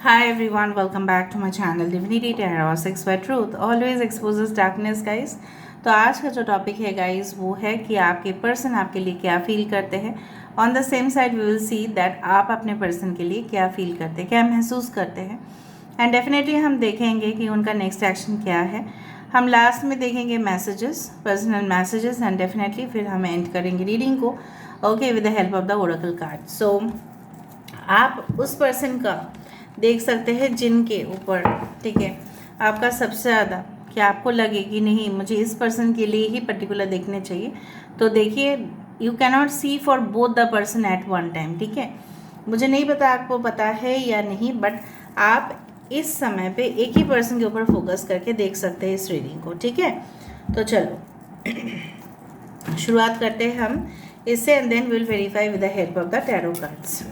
Hi everyone, welcome back to my channel Divinity Tarot 6 by Truth always exposes darkness guys। तो आज का जो topic है guys वो है कि आपके पर्सन आपके लिए क्या फील करते हैं। On the same side we will see that आप अपने पर्सन के लिए क्या फील करते हैं, क्या महसूस करते हैं, एंड डेफिनेटली हम देखेंगे कि उनका नेक्स्ट एक्शन क्या है। हम लास्ट में देखेंगे messages, personal messages, and definitely फिर हम एंड करेंगे रीडिंग को okay with the help of the oracle card. So आप उस पर्सन का देख सकते हैं जिनके ऊपर, ठीक है, आपका सबसे ज़्यादा कि आपको लगे कि नहीं मुझे इस पर्सन के लिए ही पर्टिकुलर देखने चाहिए। तो देखिए, you cannot see for both the person at one time, ठीक है। मुझे नहीं पता आपको पता है या नहीं, बट आप इस समय पे एक ही पर्सन के ऊपर फोकस करके देख सकते हैं इस रीडिंग को, ठीक है। तो चलो शुरुआत करते हैं हम इससे, and then will verify with the help of the tarot cards.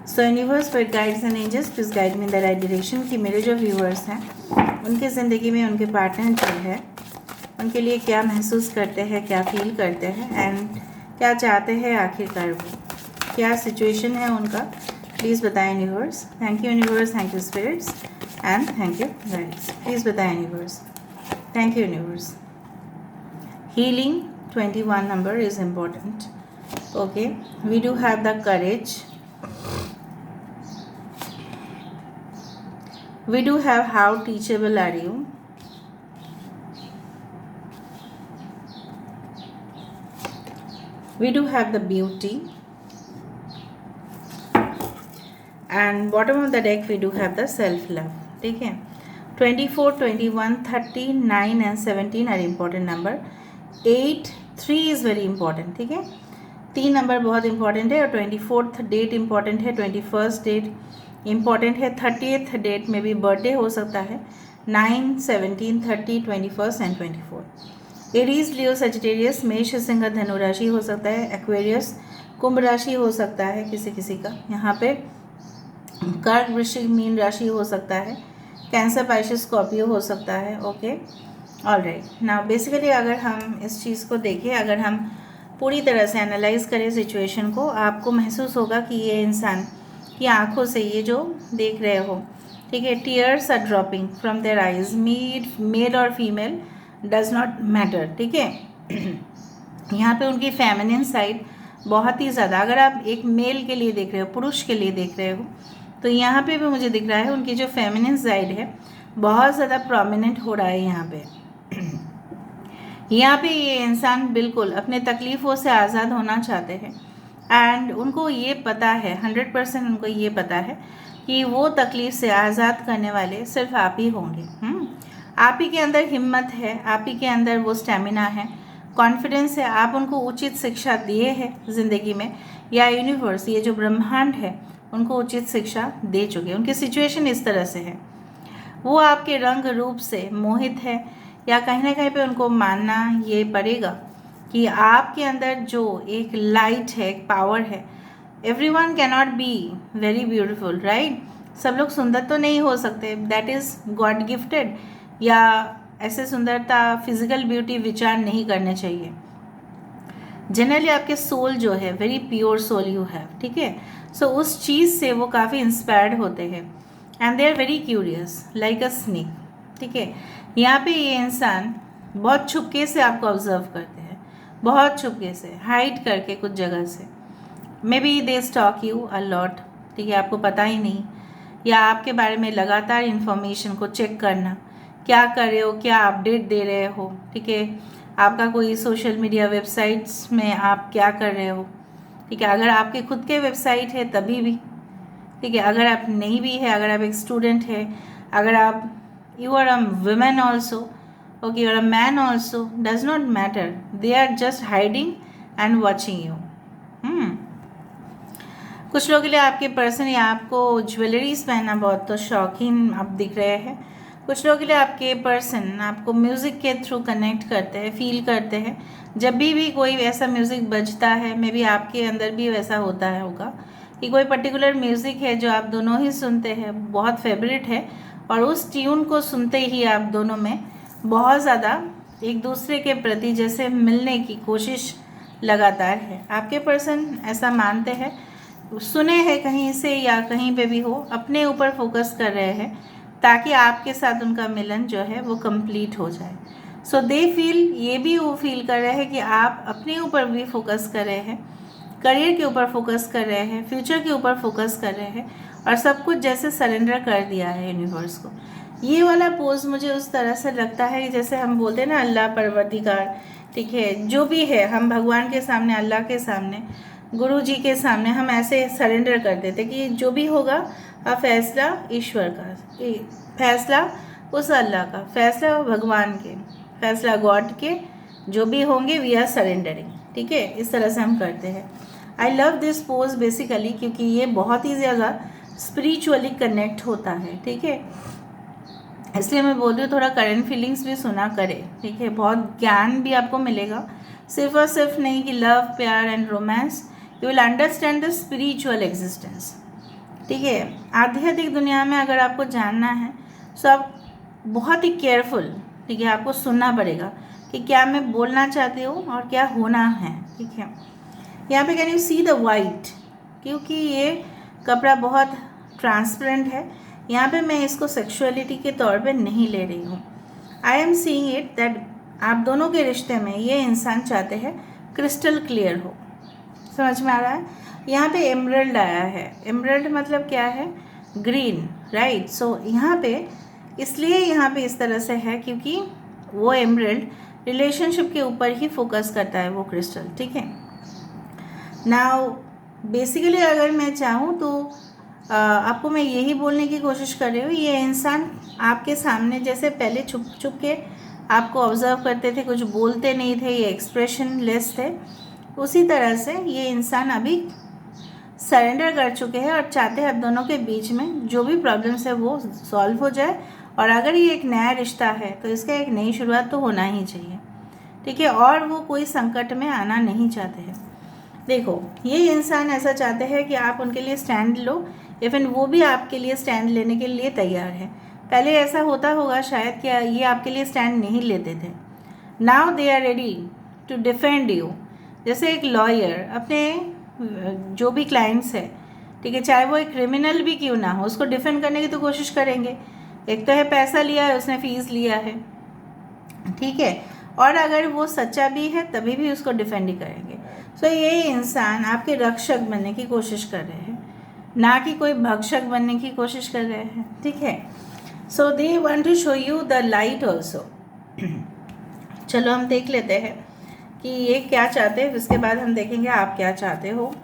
So universe for guides and angels please guide me in the right direction कि मेरे जो व्यूअर्स हैं उनके ज़िंदगी में उनके पार्टनर जो है उनके लिए क्या महसूस करते हैं, क्या फील करते हैं, एंड क्या चाहते हैं आखिरकार वो, क्या सिचुएशन है उनका, प्लीज़ बताएं universe. Thank you universe, thank you spirits, and thank you guides. Please बताएं universe. Thank you universe. Healing 21 number is important. Okay, we do have the courage. We do have how teachable are you. We do have the beauty. And bottom of the deck we do have the self-love. ठीक है, 24, 21, 30, 9 and 17 are important number. 8, 3 is very important, ठीक है। 3 number बहुत important है, और 24th date important है, 21st date important है, 30th date में भी बर्थडे हो सकता है। 9, 17, 30, 21 एंड 24। एरीज, लियो, सजिटेरियस, मेष, सिंह, धनु राशि हो सकता है। एक्वेरियस, कुंभ राशि हो सकता है किसी किसी का। यहाँ पे कर्क, वृश्चिक, मीन राशि हो सकता है। कैंसर, पाइसेस, स्कॉर्पियो हो सकता है। Okay, all right. Now basically अगर हम इस चीज़ को देखें, अगर हम पूरी तरह से एनालाइज करें सिचुएशन को, आपको महसूस होगा कि ये इंसान की आंखों से ये जो देख रहे हो, ठीक है, tears are dropping from their eyes, male और फीमेल डज नॉट मैटर, ठीक है। यहाँ पे उनकी फेमिनिन साइड बहुत ही ज़्यादा, अगर आप एक मेल के लिए देख रहे हो, पुरुष के लिए देख रहे हो, तो यहाँ पे भी मुझे दिख रहा है उनकी जो फेमिनिन साइड है बहुत ज़्यादा प्रोमिनेंट हो रहा है यहाँ पे। यहाँ पे ये इंसान बिल्कुल अपने तकलीफ़ों से आज़ाद होना चाहते हैं, एंड उनको ये पता है, 100% उनको ये पता है कि वो तकलीफ़ से आज़ाद करने वाले सिर्फ आप ही होंगे। आप ही के अंदर हिम्मत है, आप ही के अंदर वो स्टेमिना है, कॉन्फिडेंस है। आप उनको उचित शिक्षा दिए है ज़िंदगी में, या यूनिवर्स, ये जो ब्रह्मांड है, उनको उचित शिक्षा दे चुके हैं। उनकी सिचुएशन इस तरह से है, वो आपके रंग रूप से मोहित है, या कहीं ना कहीं पे उनको मानना ये पड़ेगा कि आपके अंदर जो एक लाइट है, एक पावर है। Everyone cannot be very beautiful, right. सब लोग सुंदर तो नहीं हो सकते, दैट इज़ गॉड गिफ्टेड, या ऐसे सुंदरता, फिजिकल ब्यूटी विचार नहीं करने चाहिए। जनरली आपके सोल जो है very pure soul you have, ठीक है। सो उस चीज़ से वो काफ़ी इंस्पायर्ड होते हैं, and they are very curious like a snake, ठीक है। यहाँ पे ये इंसान बहुत छुपके से आपको ऑब्जर्व करते हैं, बहुत छुपके से, हाइड करके कुछ जगह से। May be they stock you a lot, ठीक है, आपको पता ही नहीं, या आपके बारे में लगातार इन्फॉर्मेशन को चेक करना, क्या कर रहे हो, क्या अपडेट दे रहे हो, ठीक है। आपका कोई सोशल मीडिया वेबसाइट्स में आप क्या कर रहे हो, ठीक है। अगर आपके खुद के वेबसाइट है तभी भी, ठीक है। अगर आप नहीं भी है, अगर आप एक स्टूडेंट है, अगर आप you are a woman also, okay, you are a man also, does not matter, they are just hiding and watching you. कुछ लोगों के लिए आपके पर्सन या आपको ज्वेलरीज पहनना बहुत तो शौकीन आप दिख रहे हैं। कुछ लोगों के लिए आपके पर्सन आपको म्यूज़िक के थ्रू कनेक्ट करते हैं, फील करते हैं। जब भी कोई ऐसा म्यूज़िक बजता है, मे बी आपके अंदर भी वैसा होता है होगा कि कोई पर्टिकुलर म्यूज़िक है जो आप दोनों ही सुनते हैं, बहुत फेवरेट है, और उस ट्यून को सुनते ही आप दोनों में बहुत ज़्यादा एक दूसरे के प्रति जैसे मिलने की कोशिश लगातार है। आपके पर्सन ऐसा मानते हैं सुने हैं कहीं से या कहीं पे भी हो, अपने ऊपर फोकस कर रहे हैं ताकि आपके साथ उनका मिलन जो है वो कंप्लीट हो जाए। सो दे फील, ये भी वो फील कर रहे हैं कि आप अपने ऊपर भी फोकस कर रहे हैं, करियर के ऊपर फोकस कर रहे हैं, फ्यूचर के ऊपर फोकस कर रहे हैं और सब कुछ जैसे सरेंडर कर दिया है यूनिवर्स को। ये वाला पोज मुझे उस तरह से लगता है कि जैसे हम बोलते हैं ना अल्लाह परवरदिगार, ठीक है, जो भी है हम भगवान के सामने, अल्लाह के सामने, गुरु जी के सामने हम ऐसे सरेंडर कर देते कि जो भी होगा फैसला ईश्वर का, फैसला उस अल्लाह का, फैसला भगवान के, फैसला गॉड के, जो भी होंगे वी आर सरेंडरिंग, ठीक है, इस तरह से हम करते हैं। I love this pose basically क्योंकि ये बहुत ही ज़्यादा स्पिरिचुअली कनेक्ट होता है, ठीक है, इसलिए मैं बोल रही हूँ थोड़ा करंट फीलिंग्स भी सुना करे, ठीक है, बहुत ज्ञान भी आपको मिलेगा, सिर्फ और सिर्फ नहीं कि लव, प्यार and romance, you will understand the spiritual existence, ठीक है। आध्यात्मिक दुनिया में अगर आपको जानना है तो आप बहुत ही केयरफुल, ठीक है, आपको सुनना पड़ेगा कि क्या मैं बोलना चाहती हूँ और क्या होना है, ठीक है। यहाँ पे can you see the white, क्योंकि ये कपड़ा बहुत ट्रांसपेरेंट है, यहाँ पे मैं इसको सेक्सुअलिटी के तौर पे नहीं ले रही हूँ। I am seeing it that आप दोनों के रिश्ते में ये इंसान चाहते हैं क्रिस्टल क्लियर हो, समझ में आ रहा है। यहाँ पे एमरल्ड आया है, एमरल्ड मतलब क्या है, ग्रीन, राइट। सो यहाँ पे इसलिए यहाँ पे इस तरह से है क्योंकि वो एमरल्ड रिलेशनशिप के ऊपर ही फोकस करता है, वो क्रिस्टल, ठीक है। नाउ बेसिकली अगर मैं चाहूँ तो आपको मैं यही बोलने की कोशिश कर रही हूँ, ये इंसान आपके सामने जैसे पहले छुप छुप के आपको ऑब्जर्व करते थे, कुछ बोलते नहीं थे, ये एक्सप्रेशन लेस थे, उसी तरह से ये इंसान अभी सरेंडर कर चुके हैं और चाहते हैं आप दोनों के बीच में जो भी प्रॉब्लम्स है वो सॉल्व हो जाए, और अगर ये एक नया रिश्ता है तो इसका एक नई शुरुआत तो होना ही चाहिए, ठीक है, और वो कोई संकट में आना नहीं चाहते हैं। देखो ये इंसान ऐसा चाहते हैं कि आप उनके लिए स्टैंड लो, इवन वो भी आपके लिए स्टैंड लेने के लिए तैयार है। पहले ऐसा होता होगा शायद कि ये आपके लिए स्टैंड नहीं लेते थे, now they are ready to defend you, जैसे एक लॉयर अपने जो भी क्लाइंट्स है, ठीक है, चाहे वो एक क्रिमिनल भी क्यों ना हो, उसको डिफेंड करने की तो कोशिश करेंगे। एक तो है पैसा लिया है उसने, फीस लिया है, ठीक है, और अगर वो सच्चा भी है तभी भी उसको डिफेंड ही करेंगे। सो ये इंसान आपके रक्षक बनने की कोशिश कर रहे हैं, ना कि कोई भक्षक बनने की कोशिश कर रहे हैं, ठीक है। So they want to show you the light also. चलो हम देख लेते हैं कि ये क्या चाहते हैं, उसके बाद हम देखेंगे आप क्या चाहते हो।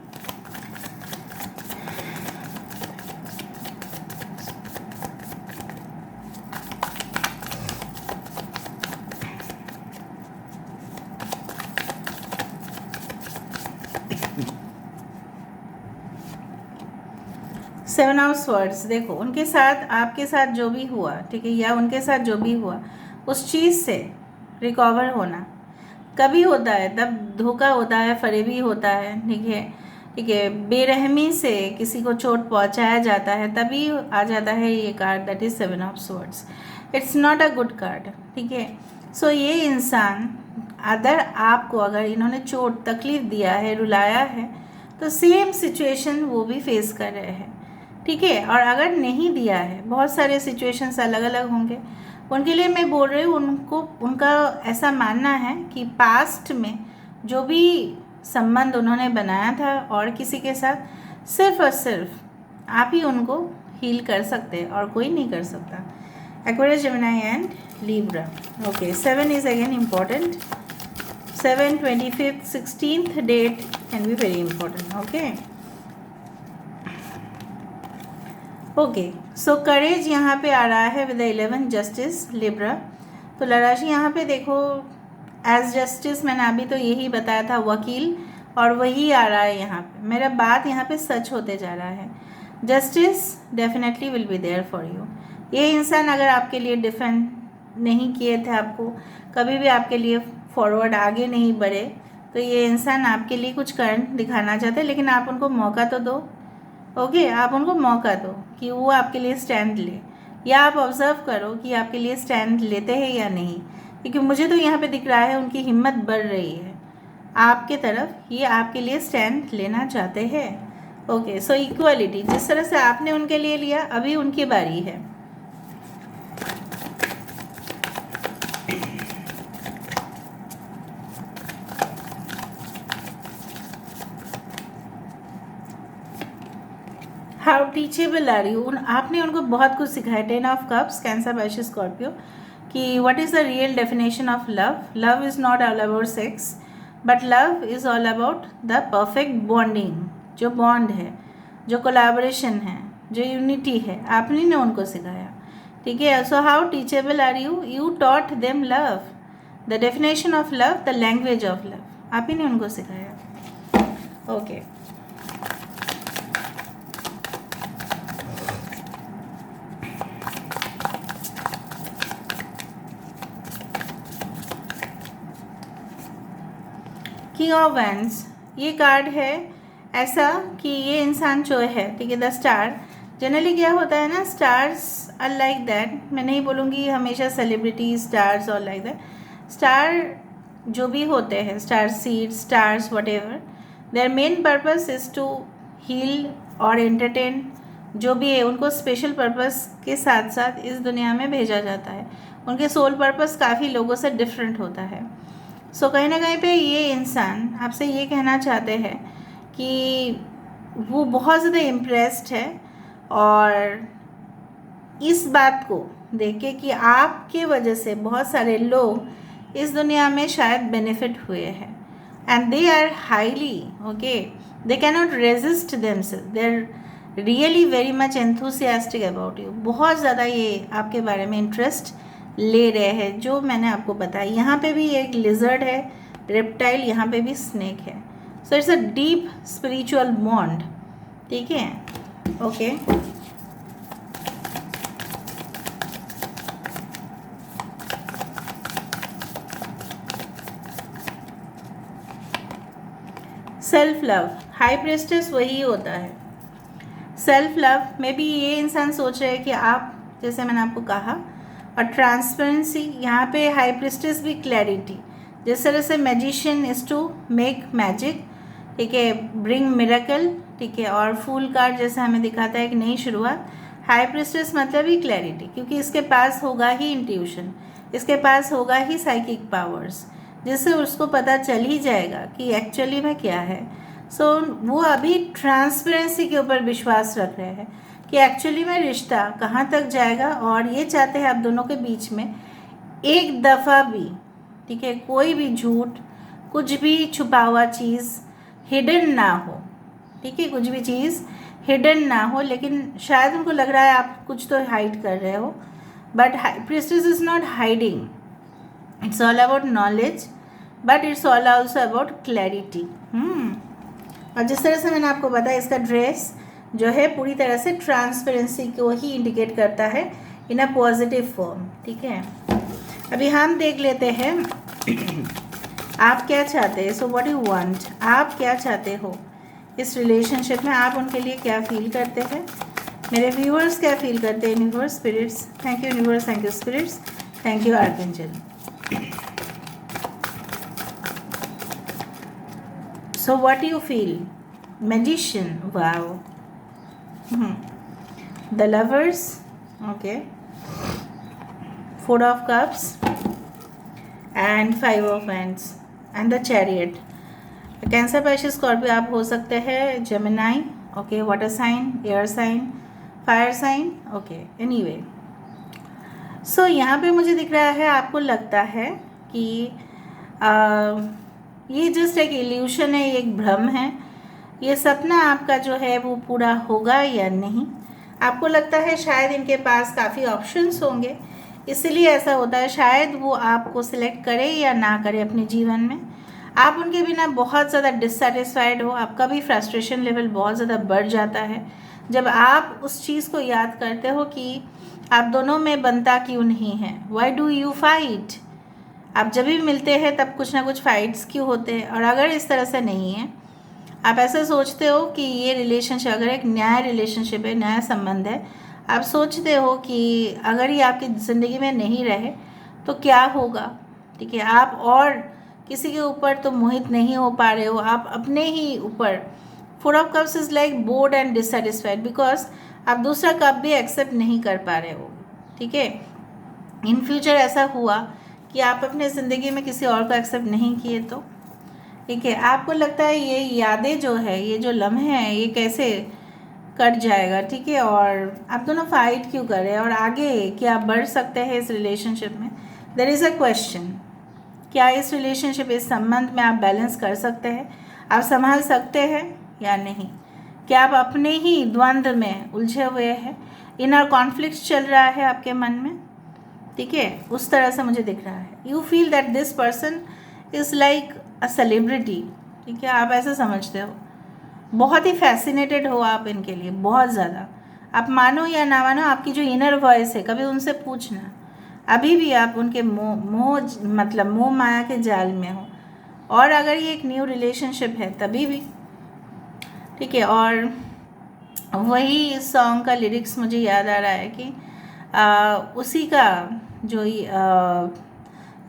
सेवन ऑफ स्वॉर्ड्स, देखो उनके साथ, आपके साथ जो भी हुआ, ठीक है, या उनके साथ जो भी हुआ उस चीज़ से रिकवर होना कभी होता है, तब धोखा होता है, फरेबी होता है, ठीक है, ठीक है, बेरहमी से किसी को चोट पहुंचाया जाता है, तभी आ जाता है ये card, that is seven of swords. It's not a good card, ठीक है। सो ये इंसान अगर इन्होंने चोट तकलीफ दिया है, रुलाया है, तो सेम सिचुएशन वो भी फेस कर रहे हैं, ठीक है। और अगर नहीं दिया है, बहुत सारे सिचुएशंस अलग अलग होंगे, उनके लिए मैं बोल रही हूँ, उनका ऐसा मानना है कि पास्ट में जो भी संबंध उन्होंने बनाया था और किसी के साथ, सिर्फ और सिर्फ आप ही उनको हील कर सकते हैं और कोई नहीं कर सकता। Aquarius, Gemini and Libra. Okay, 7 is again important, 7, 25th, 16th date can be very important. Okay, so courage यहाँ पे आ रहा है विद 11 जस्टिस लिब्रा। तो लराशी यहाँ पे देखो एज जस्टिस, मैंने अभी तो यही बताया था, वकील, और वही आ रहा है यहाँ पे। मेरा बात यहाँ पे सच होते जा रहा है, justice definitely will be there for you. ये इंसान अगर आपके लिए डिफेंड नहीं किए थे, आपको कभी भी आपके लिए फॉरवर्ड आगे नहीं बढ़े, तो ये इंसान आपके लिए कुछ करंट दिखाना चाहते हैं, लेकिन आप उनको मौका तो दो। ओके, आप उनको मौका दो कि वो आपके लिए स्टैंड ले, या आप ऑब्जर्व करो कि आपके लिए स्टैंड लेते हैं या नहीं, क्योंकि मुझे तो यहाँ पे दिख रहा है उनकी हिम्मत बढ़ रही है आपके तरफ, ये आपके लिए स्टैंड लेना चाहते हैं। ओके, सो इक्वलिटी, जिस तरह से आपने उनके लिए लिया, अभी उनकी बारी है। हाउ टीचेबल आर यू, आपने उनको बहुत कुछ सिखाया। 10 ऑफ कप्स, कैंसर बाइश स्कॉर्पियो, कि what is the real definition of love. Love is not all about sex, but love is all about the perfect bonding, जो बॉन्ड है, जो कोलैबोरेशन है, जो यूनिटी है, आपने ने उनको सिखाया। ठीक है, so how teachable are you, you taught them love, the definition of love, the language of love, आप ही ने उनको सिखाया। ओके, किंग ऑफ वैंड्स, ये कार्ड है ऐसा कि ये इंसान जो है, ठीक है, द स्टार, जनरली क्या होता है ना, स्टार्स आर लाइक दैट, मैं नहीं बोलूँगी हमेशा सेलिब्रिटी स्टार्स और लाइक दैट, स्टार जो भी होते हैं, star seed, stars, whatever, their main purpose is to heal और एंटरटेन, जो भी है उनको स्पेशल पर्पस के साथ साथ इस दुनिया में भेजा जाता है। उनके सोल पर्पस काफ़ी लोगों से डिफरेंट होता है। सो कहीं ना कहीं पे ये इंसान आपसे ये कहना चाहते हैं कि वो बहुत ज़्यादा इम्प्रेस्ड है और इस बात को देख के कि आपके वजह से बहुत सारे लोग इस दुनिया में शायद बेनिफिट हुए हैं, and they are highly okay, they can not resist themselves, they are really very much enthusiastic about you, बहुत ज़्यादा ये आपके बारे में इंटरेस्ट ले रहे हैं, जो मैंने आपको बताया। यहाँ पे भी एक लिजर्ड है, रेप्टाइल, यहाँ पे भी स्नेक है, so it's a deep spiritual bond. ठीक है, ओके, सेल्फ लव, हाई प्रेस्टेस वही होता है। सेल्फ लव में भी ये इंसान सोच रहे हैं कि आप, जैसे मैंने आपको कहा, और ट्रांसपेरेंसी, यहाँ पे हाई प्रेस्टेस भी क्लैरिटी, जिस तरह से magician is to make magic, ठीक है, ब्रिंग मिरेकल, ठीक है, और फूल कार्ड जैसा हमें दिखाता है एक नई शुरुआत। हाई प्रेस्टेस मतलब ही क्लैरिटी, क्योंकि इसके पास होगा ही इंट्यूशन, इसके पास होगा ही साइकिक पावर्स, जिससे उसको पता चल ही जाएगा कि एक्चुअली में क्या है। सो वो अभी ट्रांसपेरेंसी के ऊपर विश्वास रख रहे हैं कि एक्चुअली में रिश्ता कहाँ तक जाएगा, और ये चाहते हैं आप दोनों के बीच में एक दफ़ा भी, ठीक है, कोई भी झूठ, कुछ भी छुपा हुआ चीज़ हिडन ना हो, ठीक है, कुछ भी चीज़ हिडन ना हो। लेकिन शायद उनको लग रहा है आप कुछ तो हाइड कर रहे हो, but priestess is not hiding, it's all about knowledge, but it's all also about clarity. और जिस तरह से मैंने आपको बताया, इसका ड्रेस जो है पूरी तरह से ट्रांसपेरेंसी को ही इंडिकेट करता है इन अ पॉजिटिव फॉर्म। ठीक है, अभी हम देख लेते हैं आप क्या चाहते हैं। सो व्हाट यू वांट, आप क्या चाहते हो इस रिलेशनशिप में, आप उनके लिए क्या फील करते हैं, मेरे व्यूअर्स क्या फील करते हैं। Universe, spirits, thank you universe, thank you spirits, thank you archangel. So what do you feel? Magician, wow. The lovers, okay. 4 of cups and 5 of wands and the chariot. Cancer, Pisces, Scorpio आप हो सकते हैं, Gemini, okay, water sign, air sign, fire sign, okay, anyway. So यहाँ पे मुझे दिख रहा है, आपको लगता है कि ये जस्ट एक इल्यूशन है, एक भ्रम है, ये सपना आपका जो है वो पूरा होगा या नहीं। आपको लगता है शायद इनके पास काफ़ी ऑप्शंस होंगे, इसलिए ऐसा होता है। शायद वो आपको सिलेक्ट करे या ना करे अपने जीवन में, आप उनके बिना बहुत ज़्यादा डिससेटिस्फाइड हो, आपका भी फ्रस्ट्रेशन लेवल बहुत ज़्यादा बढ़ जाता है जब आप उस चीज़ को याद करते हो कि आप दोनों में बनता क्यों नहीं है। वाई डू यू फाइट, आप जब भी मिलते हैं तब कुछ ना कुछ फाइट्स क्यों होते हैं। और अगर इस तरह से नहीं है, आप ऐसा सोचते हो कि ये रिलेशनशिप अगर एक नया रिलेशनशिप है, नया संबंध है, आप सोचते हो कि अगर ये आपकी ज़िंदगी में नहीं रहे तो क्या होगा। ठीक है, आप और किसी के ऊपर तो मोहित नहीं हो पा रहे हो, आप अपने ही ऊपर 4 of cups is like board and dissatisfied, because आप दूसरा कप भी एक्सेप्ट नहीं कर पा रहे हो, ठीक है। इन फ्यूचर ऐसा हुआ कि आप अपने ज़िंदगी में किसी और को एक्सेप्ट नहीं किए तो, ठीक है, आपको लगता है ये यादें जो है, ये जो लम्हे हैं, ये कैसे कट जाएगा, ठीक है, और आप दोनों फाइट क्यों कर रहे हैं, और आगे क्या बढ़ सकते हैं इस रिलेशनशिप में। देयर इज़ अ क्वेश्चन, क्या इस रिलेशनशिप, इस संबंध में आप बैलेंस कर सकते हैं, आप संभाल सकते हैं या नहीं। क्या आप अपने ही द्वंद्व में उलझे हुए हैं, इनर कॉन्फ्लिक्ट चल रहा है आपके मन में, ठीक है, उस तरह से मुझे दिख रहा है। You feel that this person is like a celebrity, ठीक है, आप ऐसा समझते हो, बहुत ही फैसिनेटेड हो आप इनके लिए, बहुत ज़्यादा। आप मानो या ना मानो, आपकी जो इनर वॉइस है, कभी उनसे पूछना, अभी भी आप उनके मोह माया के जाल में हो, और अगर ये एक न्यू रिलेशनशिप है तभी भी, ठीक है। और वही इस सॉन्ग का लिरिक्स मुझे याद आ रहा है कि उसी का जो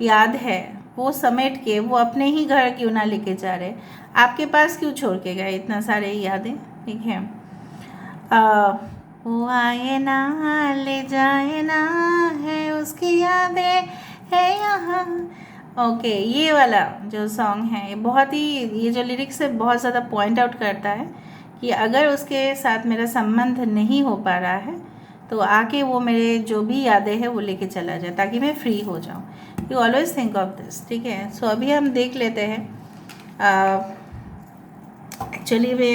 याद है वो समेट के वो अपने ही घर क्यों ना लेके जा रहे, आपके पास क्यों छोड़ के गए इतना सारे यादें, ठीक है। वो आए ना ले जाए ना, है उसकी यादें है यहाँ। ओके, ये वाला जो सॉन्ग है, ये बहुत ही, ये जो लिरिक्स है बहुत ज़्यादा पॉइंट आउट करता है कि अगर उसके साथ मेरा संबंध नहीं हो पा रहा है तो आके वो मेरे जो भी यादें हैं वो लेके चला जाए, ताकि मैं फ्री हो जाऊँ। You always think of this, ठीक है। सो अभी हम देख लेते हैं एक्चुअली वे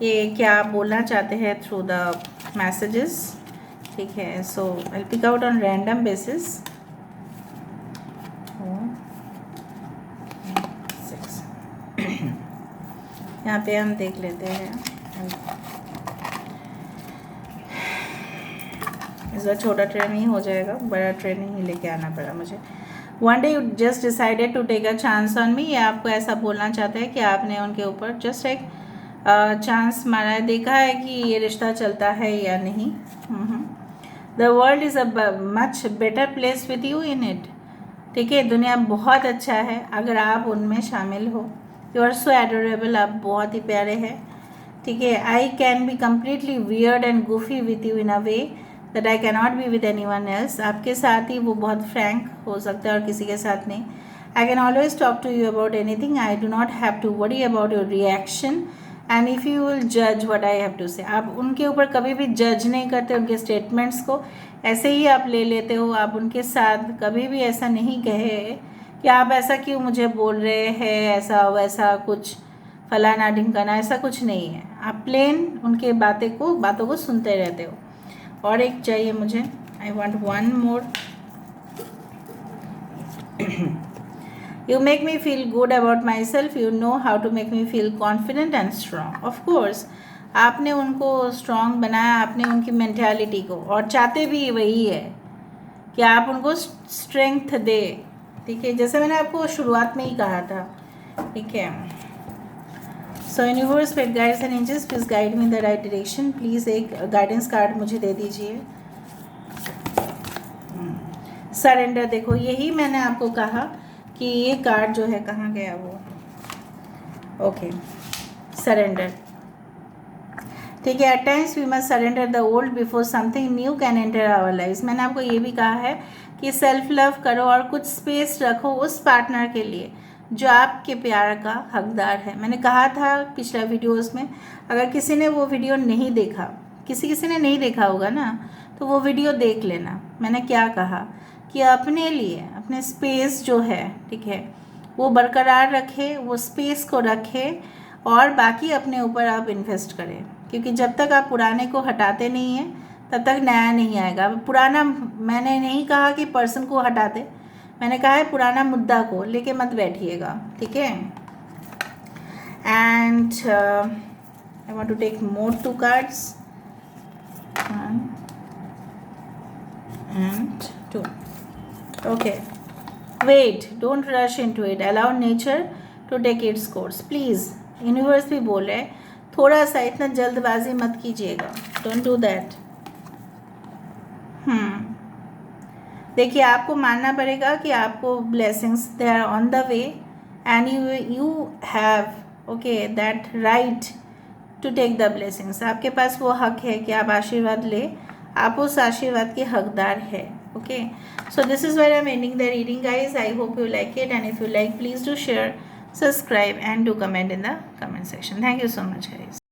ये क्या बोलना चाहते हैं थ्रू द मैसेजेस, ठीक है। So I pick out on random basis. यहाँ पे हम देख लेते हैं, इस बार छोटा ट्रेन ही हो जाएगा, बड़ा ट्रेन ही लेके आना पड़ा मुझे। One day you just decided to take a chance on me, ये आपको ऐसा बोलना चाहते हैं कि आपने उनके ऊपर जस्ट एक चांस मारा है, देखा है कि ये रिश्ता चलता है या नहीं। The world is a much better place with you in it, ठीक है, दुनिया बहुत अच्छा है अगर आप उनमें शामिल हो। यू आर सो एडोरेबल, आप बहुत ही प्यारे हैं, ठीक है। I can be completely weird and goofy with you in a way that I can not be with any one else, आपके साथ ही वो बहुत फ्रैंक हो सकता है और किसी के साथ नहीं। I can always talk to you about anything, I do not have to worry about your reaction and if you will जज what I have to say, आप उनके ऊपर कभी भी जज नहीं करते, उनके स्टेटमेंट्स को ऐसे ही आप ले लेते हो। आप उनके साथ कभी भी ऐसा नहीं कहे कि आप ऐसा क्यों मुझे बोल रहे हैं, ऐसा वैसा कुछ फलाना ढिमकाना, ऐसा कुछ नहीं है। आप प्लेन उनके बातों को सुनते रहते हो। और एक चाहिए मुझे, I want one more. You make me feel good about myself, you know how to make me feel confident and strong. Of course, आपने उनको स्ट्रॉन्ग बनाया, आपने उनकी मेंटालिटी को, और चाहते भी वही है कि आप उनको स्ट्रेंथ दे, ठीक है, जैसे मैंने आपको शुरुआत में ही कहा था, ठीक है। So universe spirit guides and angels, please guide me in the right direction. Please एक गाइडेंस कार्ड मुझे दे दीजिए। सरेंडर, देखो यही मैंने आपको कहा कि ये कार्ड जो है, कहाँ गया वो, ओके, सरेंडर, ठीक है। At times we must surrender the old before something new can enter our life. मैंने आपको ये भी कहा है कि सेल्फ लव करो और कुछ स्पेस रखो उस पार्टनर के लिए जो आपके प्यार का हकदार है। मैंने कहा था पिछला वीडियोस में, अगर किसी ने वो वीडियो नहीं देखा, किसी ने नहीं देखा होगा ना, तो वो वीडियो देख लेना। मैंने क्या कहा कि अपने लिए अपने स्पेस जो है, ठीक है, वो बरकरार रखे, वो स्पेस को रखे, और बाकी अपने ऊपर आप इन्वेस्ट करें, क्योंकि जब तक आप पुराने को हटाते नहीं हैं तब तक नया नहीं आएगा। पुराना, मैंने नहीं कहा कि पर्सन को हटा दे, मैंने कहा है पुराना मुद्दा को लेके मत बैठिएगा, ठीक है। And I want to take more 2 cards, 1 and 2. Okay, wait, don't rush into it, allow nature to take its course. Please, universe भी बोल रहे हैं थोड़ा सा इतना जल्दबाजी मत कीजिएगा, डोंट डू दैट। देखिए, आपको मानना पड़ेगा कि आपको blessings they are on the way and you have okay that right to take the blessings. आपके पास वो हक है कि आप आशीर्वाद ले, आप उस आशीर्वाद के हकदार है। Okay, so this is where I am ending the reading guys. I hope you like it, and if you like, please do share, subscribe, and do comment in the comment section. Thank you so much guys.